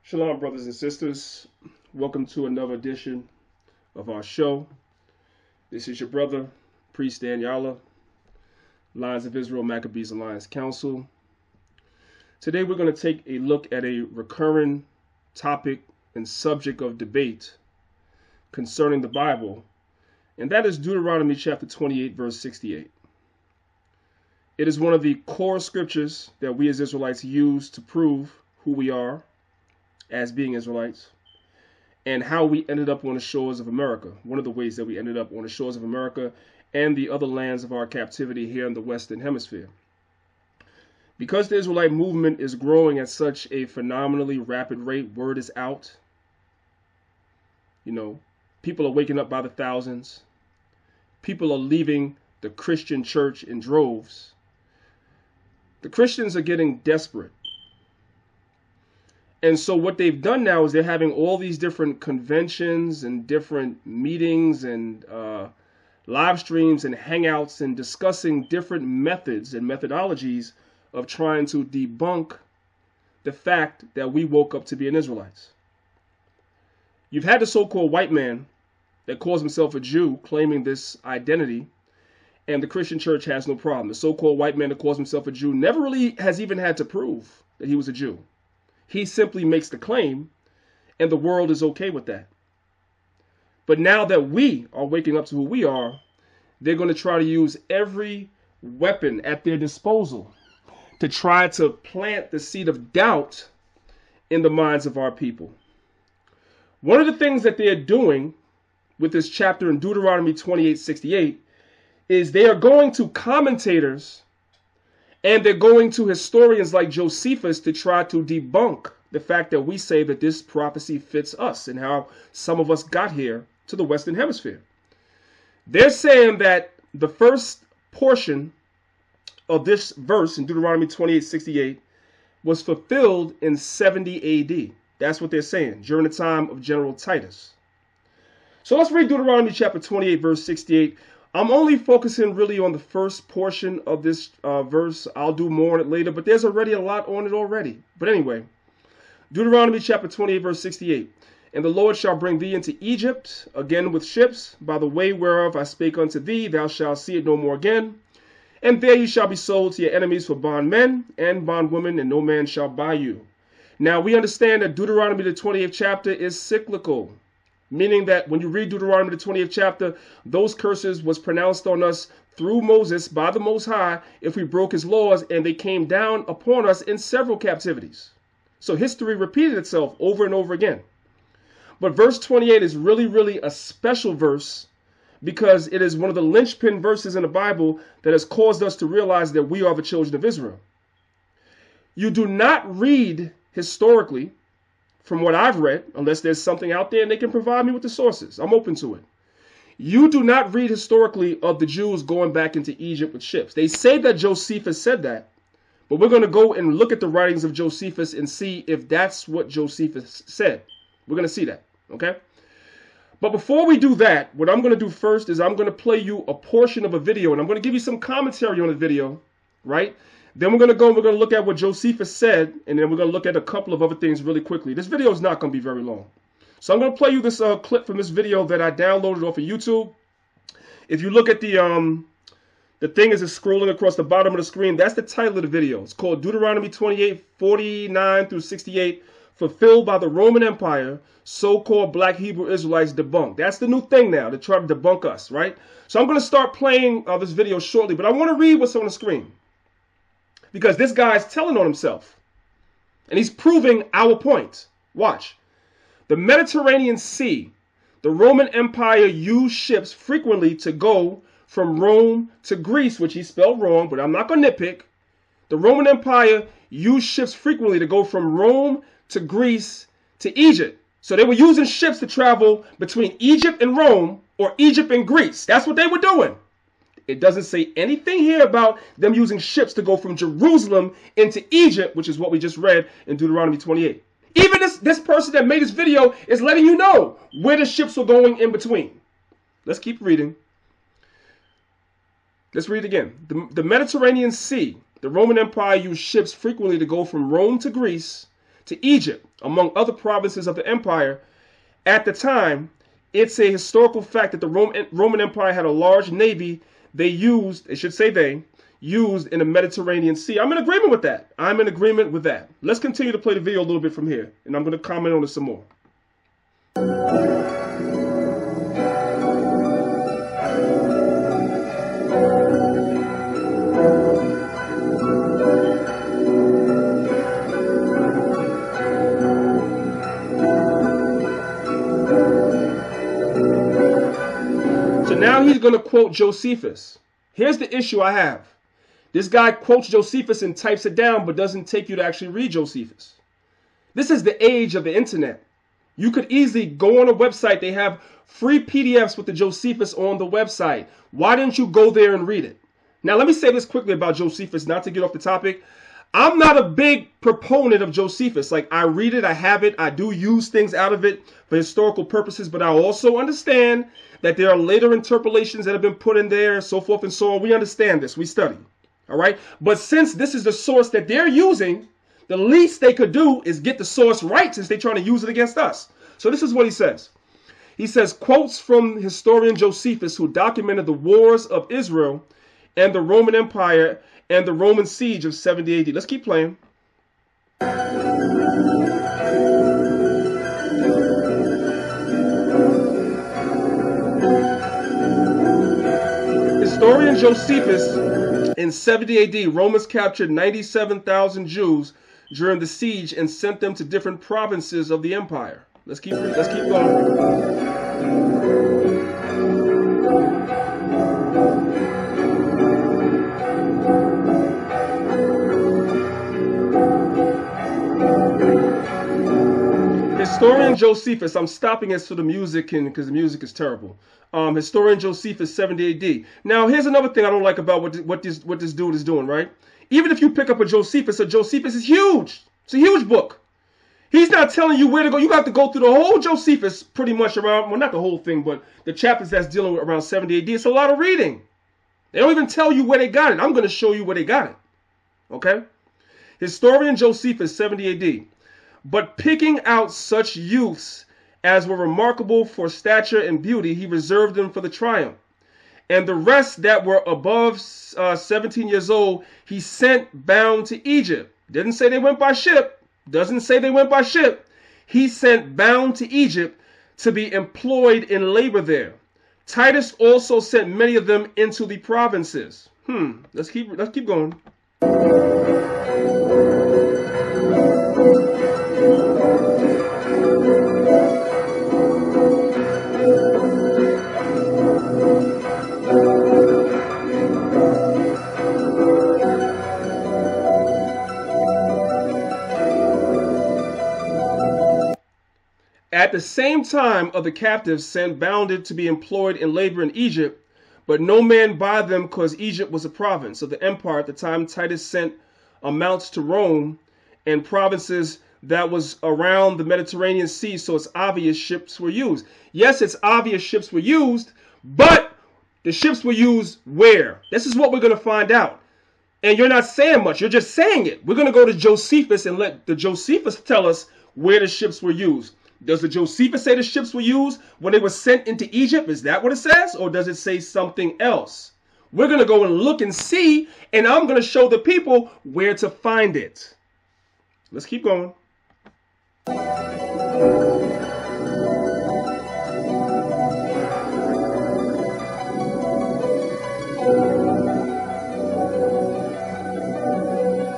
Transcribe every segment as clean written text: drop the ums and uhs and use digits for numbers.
Shalom, brothers and sisters. Welcome to another edition of our show. This is your brother, Priest Danyaahla, Lions of Israel, Maccabees Alliance Council. Today we're going to take a look at a recurring topic and subject of debate concerning the Bible, and that is Deuteronomy chapter 28, verse 68. It is one of the core scriptures that we as Israelites use to prove who we are as being Israelites, and how we ended up on the shores of America. One of the ways that we ended up on the shores of America and the other lands of our captivity here in the Western Hemisphere. Because the Israelite movement is growing at such a phenomenally rapid rate, word is out. People are waking up by the thousands. People are leaving the Christian church in droves. The Christians are getting desperate. And so what they've done now is they're having all these different conventions and different meetings and live streams and hangouts and discussing different methods and methodologies of trying to debunk the fact that we woke up to be an Israelites. You've had the so-called white man that calls himself a Jew claiming this identity, and the Christian church has no problem. The so-called white man that calls himself a Jew never really has even had to prove that he was a Jew. He simply makes the claim, and the world is okay with that. But now that we are waking up to who we are, they're going to try to use every weapon at their disposal to try to plant the seed of doubt in the minds of our people. One of the things that they're doing with this chapter in Deuteronomy 28:68 is they are going to commentators and they're going to historians like Josephus to try to debunk the fact that we say that this prophecy fits us and how some of us got here to the Western Hemisphere. They're saying that the first portion of this verse in Deuteronomy 28:68 was fulfilled in 70 AD. That's what they're saying, during the time of General Titus. So let's read Deuteronomy chapter 28, verse 68. I'm only focusing really on the first portion of this verse. I'll do more on it later, but there's already a lot on it already. But anyway, Deuteronomy chapter 28, verse 68. And the Lord shall bring thee into Egypt again with ships, by the way whereof I spake unto thee, thou shalt see it no more again. And there you shall be sold to your enemies for bondmen and bondwomen, and no man shall buy you. Now we understand that Deuteronomy the 28th chapter is cyclical. Meaning that when you read Deuteronomy the 20th chapter, those curses was pronounced on us through Moses by the Most High if we broke his laws, and they came down upon us in several captivities. So history repeated itself over and over again. But verse 28 is really a special verse because it is one of the linchpin verses in the Bible that has caused us to realize that we are the children of Israel. You do not read historically, from what I've read, unless there's something out there and they can provide me with the sources. I'm open to it. You do not read historically of the Jews going back into Egypt with ships. They say that Josephus said that, but we're going to go and look at the writings of Josephus and see if that's what Josephus said. We're going to see that, okay? But before we do that, what I'm going to do first is I'm going to play you a portion of a video, and I'm going to give you some commentary on the video, right? Then we're going to go and we're going to look at what Josephus said, and then we're going to look at a couple of other things really quickly. This video is not going to be very long. So I'm going to play you this clip from this video that I downloaded off of YouTube. If you look at the thing as it's scrolling across the bottom of the screen, that's the title of the video. It's called Deuteronomy 28:49 through 68, fulfilled by the Roman Empire, so-called black Hebrew Israelites debunked. That's the new thing now, to try to debunk us, right? So I'm going to start playing this video shortly, but I want to read what's on the screen. Because this guy's telling on himself. And he's proving our point. Watch. The Mediterranean Sea. The Roman Empire used ships frequently to go from Rome to Greece, which he spelled wrong, but I'm not going to nitpick. The Roman Empire used ships frequently to go from Rome to Greece to Egypt. So they were using ships to travel between Egypt and Rome, or Egypt and Greece. That's what they were doing. It doesn't say anything here about them using ships to go from Jerusalem into Egypt, which is what we just read in Deuteronomy 28. Even this person that made this video is letting you know where the ships were going in between. Let's keep reading. Let's read it again. The Mediterranean Sea. The Roman Empire used ships frequently to go from Rome to Greece to Egypt, among other provinces of the empire. At the time, it's a historical fact that the Roman Empire had a large navy they used in the Mediterranean Sea. I'm in agreement with that. Let's continue to play the video a little bit from here, and I'm going to comment on it some more. So now he's going to quote Josephus. Here's the issue I have. This guy quotes Josephus and types it down, but doesn't take you to actually read Josephus. This is the age of the internet. You could easily go on a website. They have free PDFs with the Josephus on the website. Why didn't you go there and read it? Now, let me say this quickly about Josephus, not to get off the topic. I'm not a big proponent of Josephus. Like, I read it, I have it, I do use things out of it for historical purposes, but I also understand that there are later interpolations that have been put in there, so forth and so on. We understand this. We study. All right? But since this is the source that they're using, the least they could do is get the source right since they're trying to use it against us. So this is what he says. He says, quotes from historian Josephus, who documented the wars of Israel and the Roman Empire and the Roman siege of 70 AD. Let's keep playing. Historian Josephus, in 70 AD, Romans captured 97,000 Jews during the siege and sent them to different provinces of the empire. Let's keep going. Historian Josephus, I'm stopping it so the music can, because the music is terrible. Historian Josephus, 70 AD. Now, here's another thing I don't like about what this dude is doing, right? Even if you pick up a Josephus is huge. It's a huge book. He's not telling you where to go. You got to go through the whole Josephus pretty much around, well, not the whole thing, but the chapters that's dealing with around 70 AD. It's a lot of reading. They don't even tell you where they got it. I'm going to show you where they got it. Okay? Historian Josephus, 70 AD. But picking out such youths as were remarkable for stature and beauty, he reserved them for the triumph. And the rest that were above 17 years old, he sent bound to Egypt. Didn't say they went by ship. Doesn't say they went by ship. He sent bound to Egypt to be employed in labor there. Titus also sent many of them into the provinces. Let's keep going. At the same time of the captives sent bounded to be employed in labor in Egypt, but no man buy them because Egypt was a province of the empire at the time Titus sent amounts to Rome and provinces that was around the Mediterranean Sea, so it's obvious ships were used. Yes, it's obvious ships were used, but the ships were used where? This is what we're going to find out. And you're not saying much, you're just saying it. We're going to go to Josephus and let the Josephus tell us where the ships were used. Does the Josephus say the ships were used when they were sent into Egypt? Is that what it says? Or does it say something else? We're going to go and look and see, and I'm going to show the people where to find it. Let's keep going.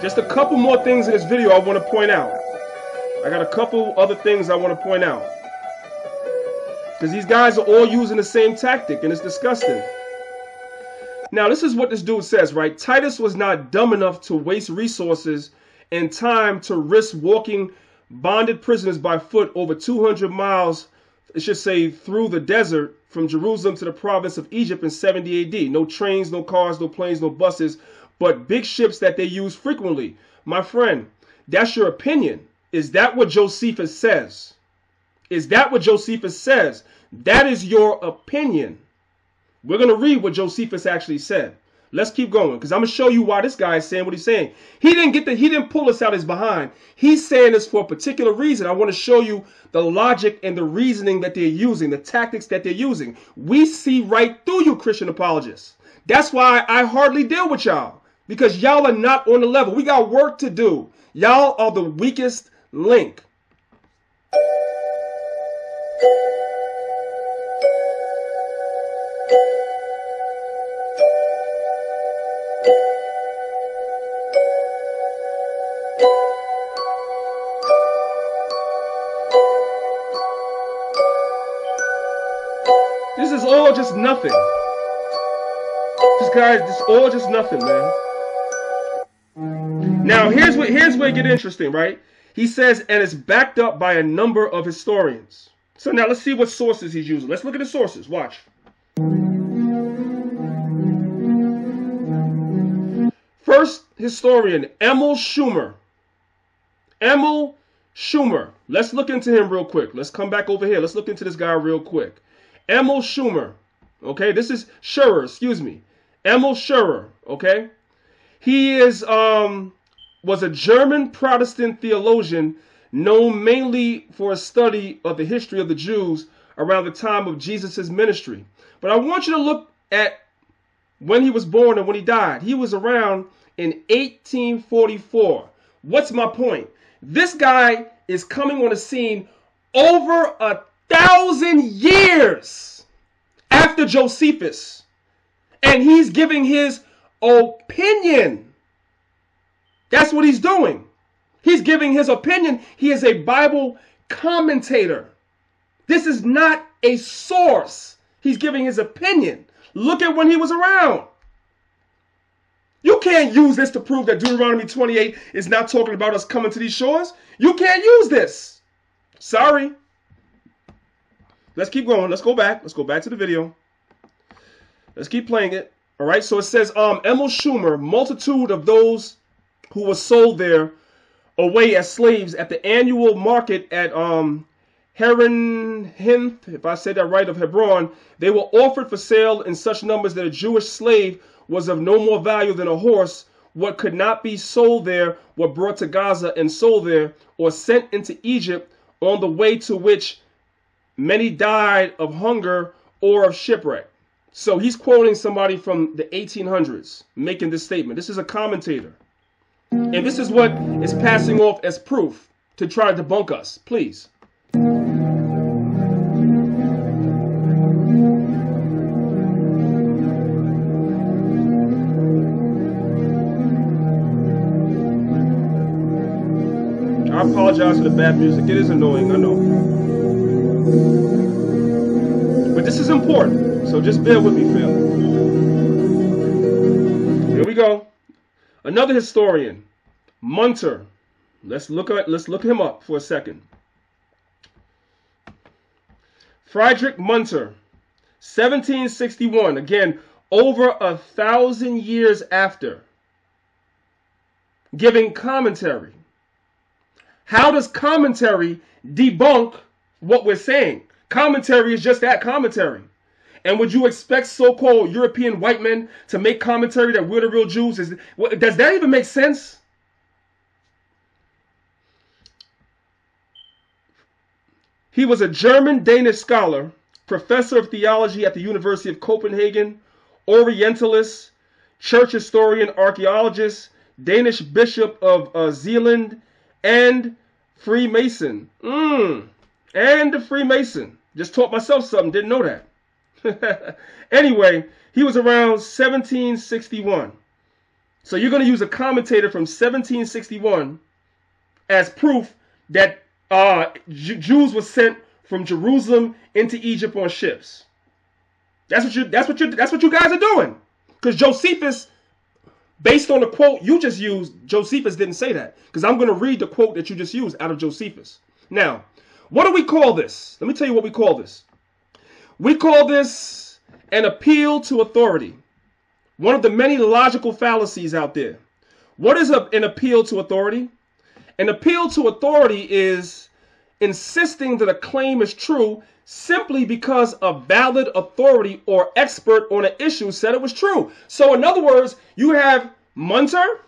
Just a couple more things in this video I want to point out. I got a couple other things I want to point out. Because these guys are all using the same tactic, and it's disgusting. Now, this is what this dude says, right? Titus was not dumb enough to waste resources and time to risk walking bonded prisoners by foot over 200 miles, it should say, through the desert from Jerusalem to the province of Egypt in 70 AD. No trains, no cars, no planes, no buses, but big ships that they use frequently. My friend, that's your opinion. Is that what Josephus says? Is that what Josephus says? That is your opinion. We're going to read what Josephus actually said. Let's keep going, because I'm gonna show you why this guy is saying what he's saying. He didn't pull us out his behind. He's saying this for a particular reason. I want to show you the logic and the reasoning that they're using, the tactics that they're using. We see right through you, Christian apologists. That's why I hardly deal with y'all, because y'all are not on the level. We got work to do. Y'all are the weakest link. This is all just nothing. This is all just nothing, man. Now, here's where it gets interesting, right? He says, and it's backed up by a number of historians. So now let's see what sources he's using. Let's look at the sources. Watch. First historian, Emil Schumer. Emil Schumer. Let's look into him real quick. Let's come back over here. Let's look into this guy real quick. Emil Schumer. Okay, this is Schurer, excuse me. Emil Schurer, okay? He is was a German Protestant theologian known mainly for a study of the history of the Jews around the time of Jesus' ministry. But I want you to look at when he was born and when he died. He was around in 1844. What's my point? This guy is coming on the scene over 1,000 years after Josephus. And he's giving his opinion. That's what he's doing. He's giving his opinion. He is a Bible commentator. This is not a source. He's giving his opinion. Look at when he was around. You can't use this to prove that Deuteronomy 28 is not talking about us coming to these shores. You can't use this. Sorry. Let's keep going. Let's go back. Let's go back to the video. Let's keep playing it. All right. So it says, Emil Schumer, multitude of those who were sold there away as slaves at the annual market at Heron, if I said that right, of Hebron, they were offered for sale in such numbers that a Jewish slave was of no more value than a horse. What could not be sold there were brought to Gaza and sold there, or sent into Egypt, on the way to which many died of hunger or of shipwreck. So he's quoting somebody from the 1800s making this statement. This is a commentator. And this is what is passing off as proof to try to debunk us. Please. I apologize for the bad music. It is annoying, I know. But this is important, so just bear with me, family. Here we go. Another historian, Munter. Let's look him up for a second. Friedrich Munter, 1761. Again, over 1,000 years after, giving commentary. How does commentary debunk what we're saying? Commentary is just that, commentary. And would you expect so-called European white men to make commentary that we're the real Jews? Does that even make sense? He was a German-Danish scholar, professor of theology at the University of Copenhagen, Orientalist, church historian, archaeologist, Danish bishop of Zealand, and Freemason. And a Freemason. Just taught myself something, didn't know that. Anyway, he was around 1761. So you're going to use a commentator from 1761 as proof that Jews were sent from Jerusalem into Egypt on ships. That's what you guys are doing. Because Josephus, based on the quote you just used, Josephus didn't say that. Because I'm going to read the quote that you just used out of Josephus. Now, what do we call this? Let me tell you what we call this. We call this an appeal to authority. One of the many logical fallacies out there. What is an appeal to authority? An appeal to authority is insisting that a claim is true simply because a valid authority or expert on an issue said it was true. So in other words, you have Munter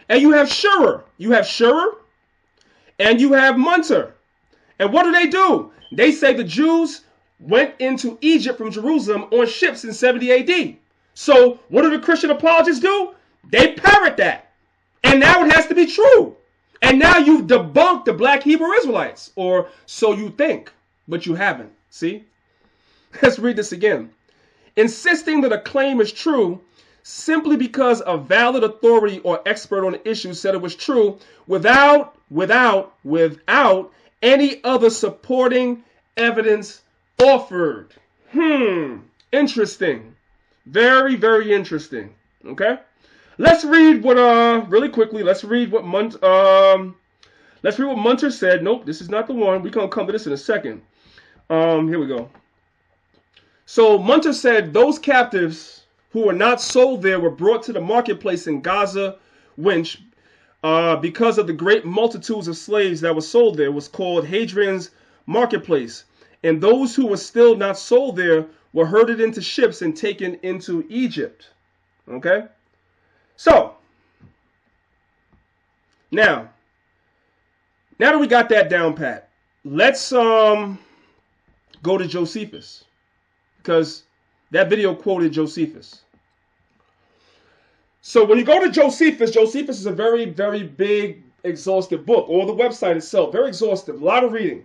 and you have Schurer. You have Schurer and you have Munter. And what do? They say the Jews went into Egypt from Jerusalem on ships in 70 AD. So what do the Christian apologists do? They parrot that. And now it has to be true. And now you've debunked the black Hebrew Israelites. Or so you think, but you haven't. See? Let's read this again. Insisting that a claim is true simply because a valid authority or expert on the issue said it was true without any other supporting evidence offered. Interesting. Very, very interesting. Okay? Let's read what really quickly, let's read what Munter said. Nope, this is not the one. We're gonna come to this in a second. Here we go. So Munter said those captives who were not sold there were brought to the marketplace in Gaza, which because of the great multitudes of slaves that were sold there was called Hadrian's marketplace. And those who were still not sold there were herded into ships and taken into Egypt. Okay? So, now that we got that down pat, let's go to Josephus, because that video quoted Josephus. So when you go to Josephus is a very, very big, exhaustive book, or the website itself, very exhaustive, a lot of reading.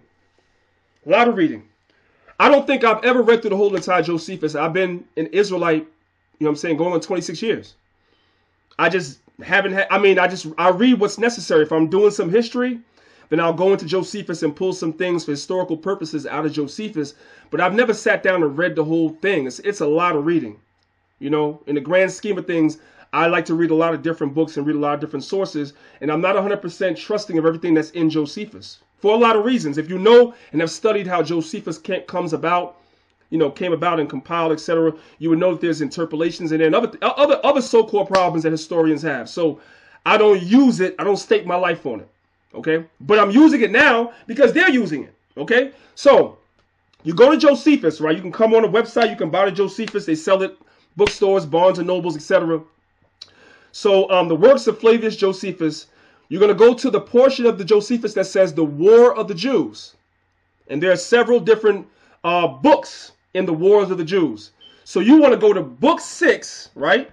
I don't think I've ever read through the whole entire Josephus. I've been an Israelite, you know what I'm saying, going on 26 years. I just haven't had, I read what's necessary. If I'm doing some history, then I'll go into Josephus and pull some things for historical purposes out of Josephus. But I've never sat down and read the whole thing. It's a lot of reading. You know, in the grand scheme of things, I like to read a lot of different books and read a lot of different sources. And I'm not 100% trusting of everything that's in Josephus for a lot of reasons. If you know and have studied how Josephus came about and compiled, etc., you would know that there's interpolations and then other so-called problems that historians have. So I don't use it. I don't stake my life on it. Okay, but I'm using it now because they're using it. Okay, so you go to Josephus, right? You can come on a website. You can buy the Josephus. They sell it, bookstores, Barnes and Nobles, etc. So the works of Flavius Josephus. You're going to go to the portion of the Josephus that says the War of the Jews, and there are several different books in the Wars of the Jews. So you want to go to book 6, right?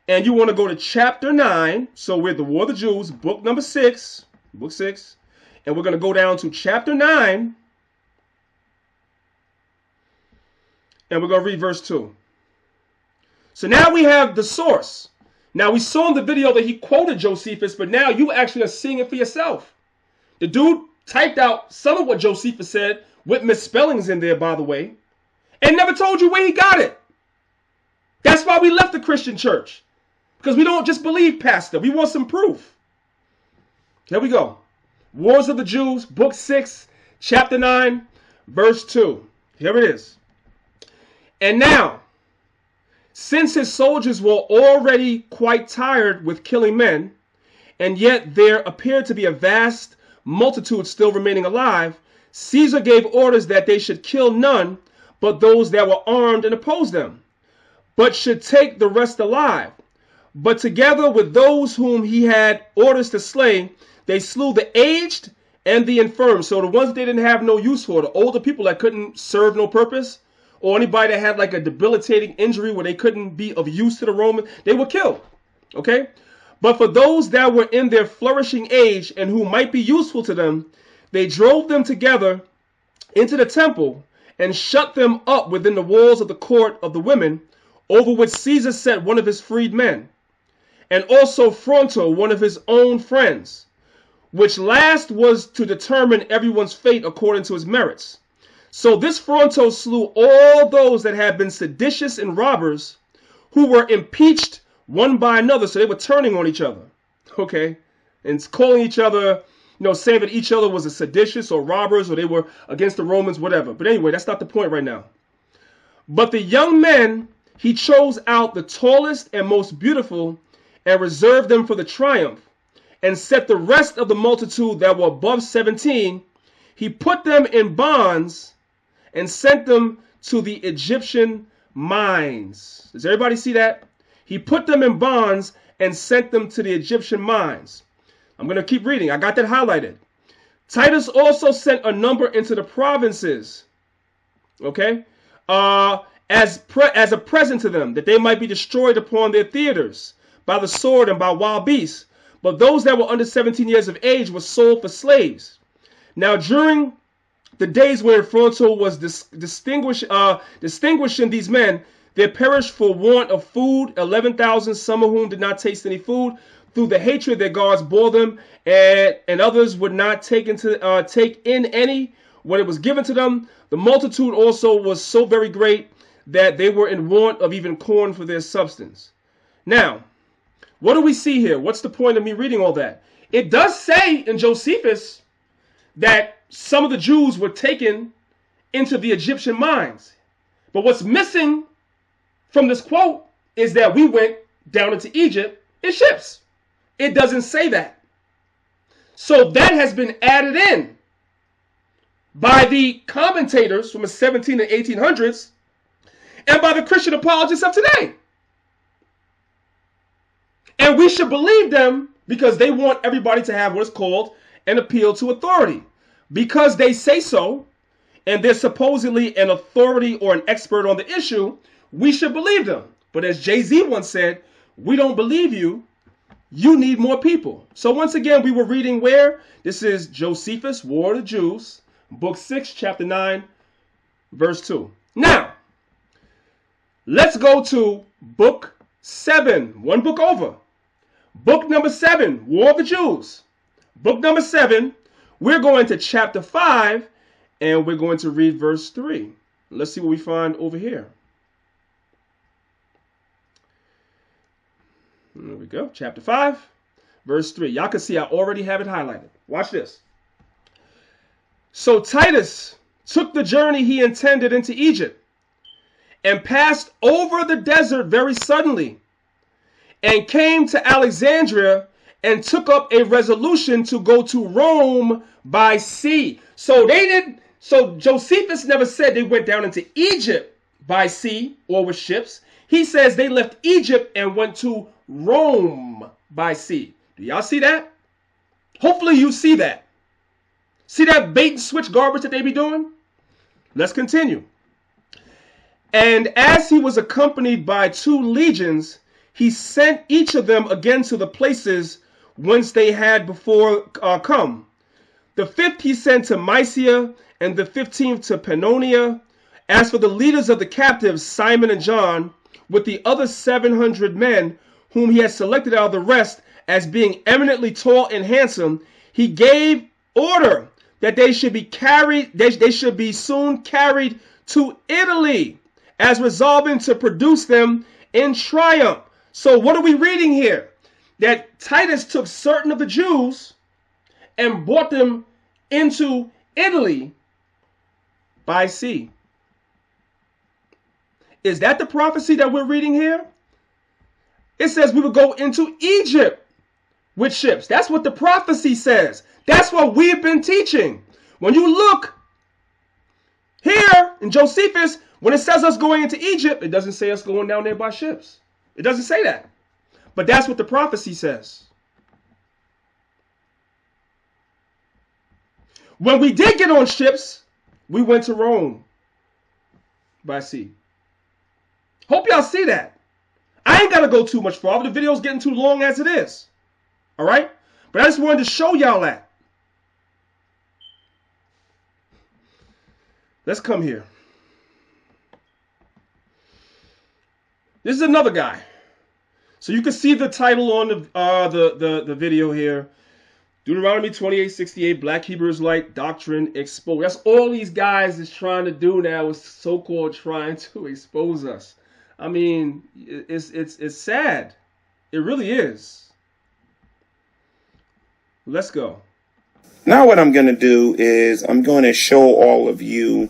And you want to go to chapter 9. So we're the War of the Jews, book number 6. Book 6. And we're going to go down to chapter 9. And we're going to read verse 2. So now we have the source. Now we saw in the video that he quoted Josephus, but now you actually are seeing it for yourself. The dude typed out some of what Josephus said with misspellings in there, by the way, and never told you where he got it. That's why we left the Christian church. Because we don't just believe pastor. We want some proof. Here we go. Wars of the Jews, book 6, chapter 9, verse 2. Here it is. And now, since his soldiers were already quite tired with killing men, and yet there appeared to be a vast multitude still remaining alive, Caesar gave orders that they should kill none but those that were armed and opposed them, but should take the rest alive. But together with those whom he had orders to slay, they slew the aged and the infirm. So the ones they didn't have no use for, the older people that couldn't serve no purpose, or anybody that had like a debilitating injury where they couldn't be of use to the Romans, they were killed. Okay? But for those that were in their flourishing age and who might be useful to them, they drove them together into the temple and shut them up within the walls of the court of the women, over which Caesar set one of his freedmen, and also Fronto, one of his own friends, which last was to determine everyone's fate according to his merits. So this Fronto slew all those that had been seditious and robbers, who were impeached one by another. So they were turning on each other, okay, and calling each other, saying that each other was a seditious or robbers, or they were against the Romans, whatever. But anyway, that's not the point right now. But the young men, he chose out the tallest and most beautiful and reserved them for the triumph, and set the rest of the multitude that were above 17. He put them in bonds and sent them to the Egyptian mines. Does everybody see that? He put them in bonds and sent them to the Egyptian mines. I'm going to keep reading. I got that highlighted. Titus also sent a number into the provinces, okay, as a present to them, that they might be destroyed upon their theaters by the sword and by wild beasts. But those that were under 17 years of age were sold for slaves. Now, during the days when Fronto was distinguishing these men, there perished for want of food 11,000, some of whom did not taste any food. Through the hatred their guards bore them, and others would not take in any when it was given to them. The multitude also was so very great that they were in want of even corn for their substance. Now, what do we see here? What's the point of me reading all that? It does say in Josephus that some of the Jews were taken into the Egyptian mines. But what's missing from this quote is that we went down into Egypt in ships. It doesn't say that. So that has been added in by the commentators from the 17 and 1800s and by the Christian apologists of today. And we should believe them because they want everybody to have what is called an appeal to authority. Because they say so, and they're supposedly an authority or an expert on the issue, we should believe them. But as Jay-Z once said, we don't believe you. You need more people. So once again, we were reading where? This is Josephus, War of the Jews, book 6, chapter 9, verse 2. Now, let's go to book 7, one book over. Book number 7, War of the Jews. Book number 7, we're going to chapter 5, and we're going to read verse 3. Let's see what we find over here. There we go. Chapter 5, verse 3. Y'all can see I already have it highlighted. Watch this. So Titus took the journey he intended into Egypt and passed over the desert very suddenly and came to Alexandria and took up a resolution to go to Rome by sea. So Josephus never said they went down into Egypt by sea or with ships. He says they left Egypt and went to Rome by sea. Do y'all see that? Hopefully you see that. See that bait and switch garbage that they be doing? Let's continue. And as he was accompanied by 2 legions, he sent each of them again to the places whence they had before come. The 5th he sent to Mysia, and the 15th to Pannonia. As for the leaders of the captives, Simon and John, with the other 700 men, whom he had selected out of the rest as being eminently tall and handsome, he gave order that they should be carried, they should be soon carried to Italy, as resolving to produce them in triumph. So what are we reading here? That Titus took certain of the Jews and brought them into Italy by sea. Is that the prophecy that we're reading here? It says we would go into Egypt with ships. That's what the prophecy says. That's what we've been teaching. When you look here in Josephus, when it says us going into Egypt, it doesn't say us going down there by ships. It doesn't say that. But that's what the prophecy says. When we did get on ships, we went to Rome by sea. Hope y'all see that. I ain't got to go too much farther. The video's getting too long as it is. All right? But I just wanted to show y'all that. Let's come here. This is another guy. So you can see the title on the video here. Deuteronomy 28:68, Black Hebrew Israelite Doctrine Exposed. That's all these guys is trying to do now, is so-called trying to expose us. I mean, it's sad. It really is. Let's go. Now what I'm going to do is I'm going to show all of you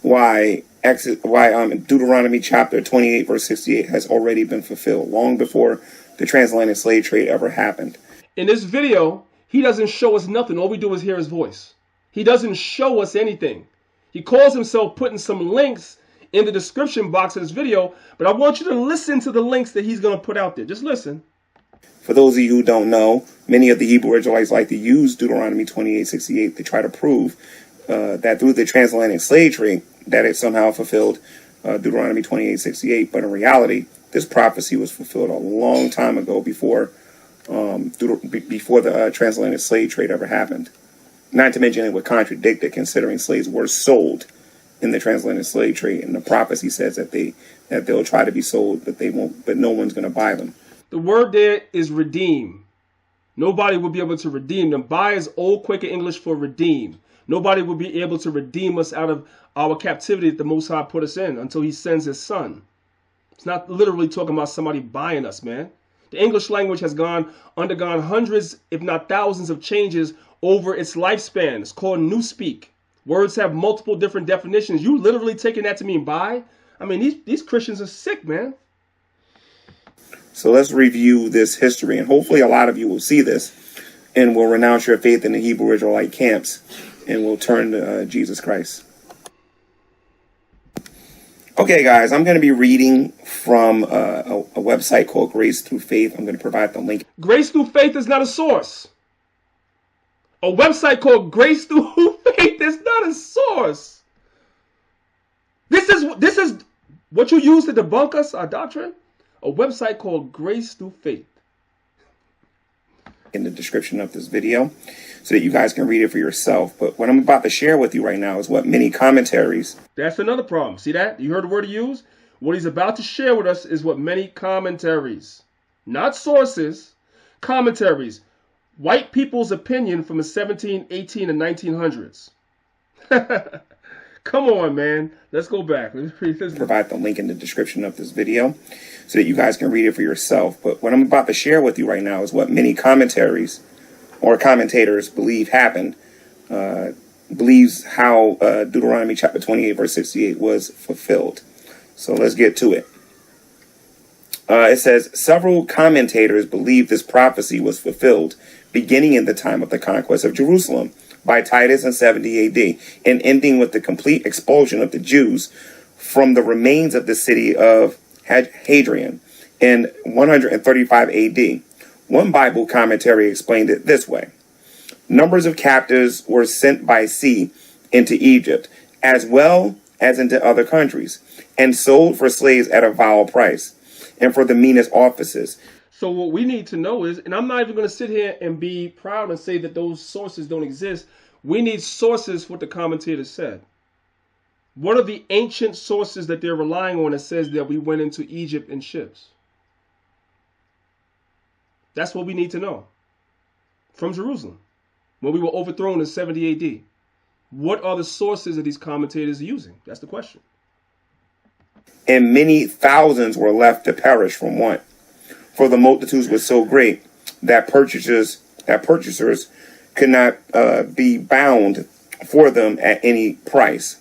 why Deuteronomy chapter 28 verse 68 has already been fulfilled long before the transatlantic slave trade ever happened. In this video, he doesn't show us nothing. All we do is hear his voice. He doesn't show us anything. He calls himself putting some links in the description box of this video, but I want you to listen to the links that he's going to put out there. Just listen. For those of you who don't know, many of the Hebrew Israelites like to use Deuteronomy 28:68 to try to prove that through the transatlantic slave trade that it somehow fulfilled Deuteronomy 28:68. But in reality, this prophecy was fulfilled a long time ago before the transatlantic slave trade ever happened. Not to mention it would contradict it, considering slaves were sold in the transatlantic slave trade, and the prophecy says that they'll try to be sold, but they won't. But no one's going to buy them. The word there is redeem. Nobody will be able to redeem them. Buy is Old Quaker English for redeem. Nobody will be able to redeem us out of our captivity that the Most High put us in until he sends his son. It's not literally talking about somebody buying us, man. The English language has undergone hundreds, if not thousands, of changes over its lifespan. It's called Newspeak. Words have multiple different definitions. You literally taking that to mean buy? I mean, these Christians are sick, man. So let's review this history, and hopefully a lot of you will see this and will renounce your faith in the Hebrew Israelite camps and will turn to Jesus Christ. Okay, guys, I'm going to be reading from a website called Grace Through Faith. I'm going to provide the link. Grace Through Faith is not a source. A website called Grace Through Faith is not a source. This is what you use to debunk us, our doctrine. A website called Grace Through Faith. In the description of this video so that you guys can read it for yourself. But what I'm about to share with you right now is what many commentaries. That's another problem. See that? You heard the word he used? What he's about to share with us is what many commentaries, not sources, commentaries, white people's opinion from the 17, 18, and 1900s. Come on, man. Let's go back. Let's read this. Provide the link in the description of this video so that you guys can read it for yourself. But what I'm about to share with you right now is what many commentaries or commentators believe happened, believes how Deuteronomy chapter 28, verse 68 was fulfilled. So let's get to it. It says, several commentators believe this prophecy was fulfilled beginning in the time of the conquest of Jerusalem by Titus in 70 AD and ending with the complete expulsion of the Jews from the remains of the city of Hadrian in 135 AD. One Bible commentary explained it this way. Numbers of captives were sent by sea into Egypt, as well as into other countries, and sold for slaves at a vile price, and for the meanest offices. So what we need to know is, and I'm not even going to sit here and be proud and say that those sources don't exist. We need sources for what the commentators said. What are the ancient sources that they're relying on that says that we went into Egypt in ships? That's what we need to know. From Jerusalem, when we were overthrown in 70 AD. What are the sources that these commentators are using? That's the question. And many thousands were left to perish from want. For the multitudes were so great that purchasers could not be bound for them at any price.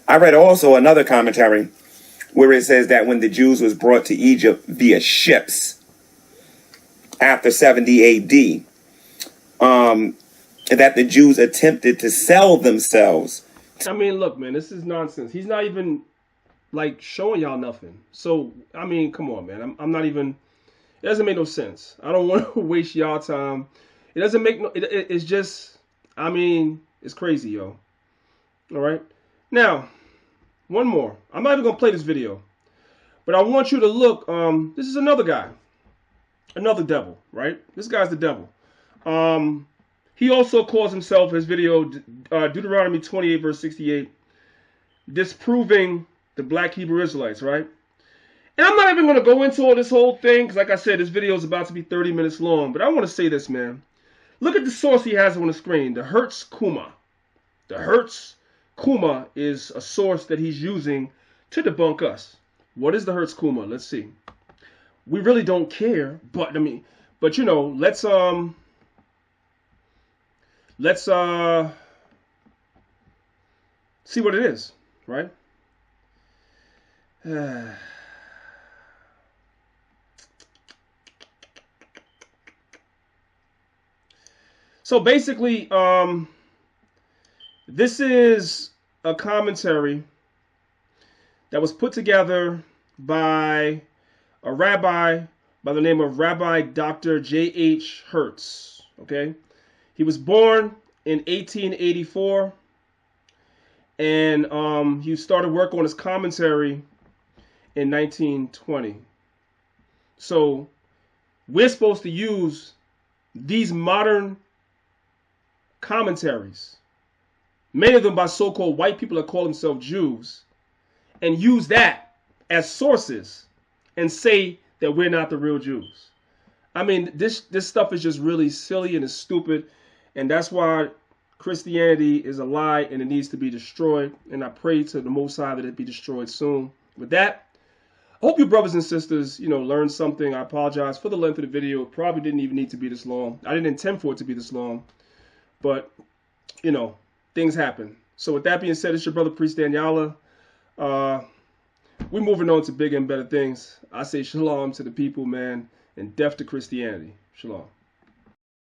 I read also another commentary where it says that when the Jews was brought to Egypt via ships after 70 AD, that the Jews attempted to sell themselves. I mean, look, man, this is nonsense. He's not even like showing y'all nothing. So, I mean, come on, man. I'm not even, it doesn't make no sense. I don't want to waste y'all time. It doesn't make no, it's just, I mean, it's crazy, yo. All right. Now, one more. I'm not even going to play this video, but I want you to look. This is another guy, another devil, right? This guy's the devil. He also calls himself, his video, Deuteronomy 28, verse 68, disproving the black Hebrew Israelites, right? And I'm not even going to go into all this whole thing, because like I said, this video is about to be 30 minutes long, but I want to say this, man. Look at the source he has on the screen, the Hertz Kuma. The Hertz Kuma is a source that he's using to debunk us. What is the Hertz Kuma? Let's see. We really don't care, but I mean, but you know, let's see what it is, right? So basically, this is a commentary that was put together by a rabbi by the name of Rabbi Dr. J.H. Hertz. Okay, he was born in 1884, and he started work on his commentary in 1920. So we're supposed to use these modern commentaries, many of them by so-called white people that call themselves Jews, and use that as sources and say that we're not the real Jews. I mean, this stuff is just really silly and it's stupid, and that's why Christianity is a lie and it needs to be destroyed. And I pray to the Most High that it be destroyed soon. With that, I hope you brothers and sisters, learned something. I apologize for the length of the video. It probably didn't even need to be this long. I didn't intend for it to be this long, but things happen. So with that being said, it's your brother Priest Danyaahla. We're moving on to bigger and better things. I say shalom to the people, man, and death to Christianity. Shalom.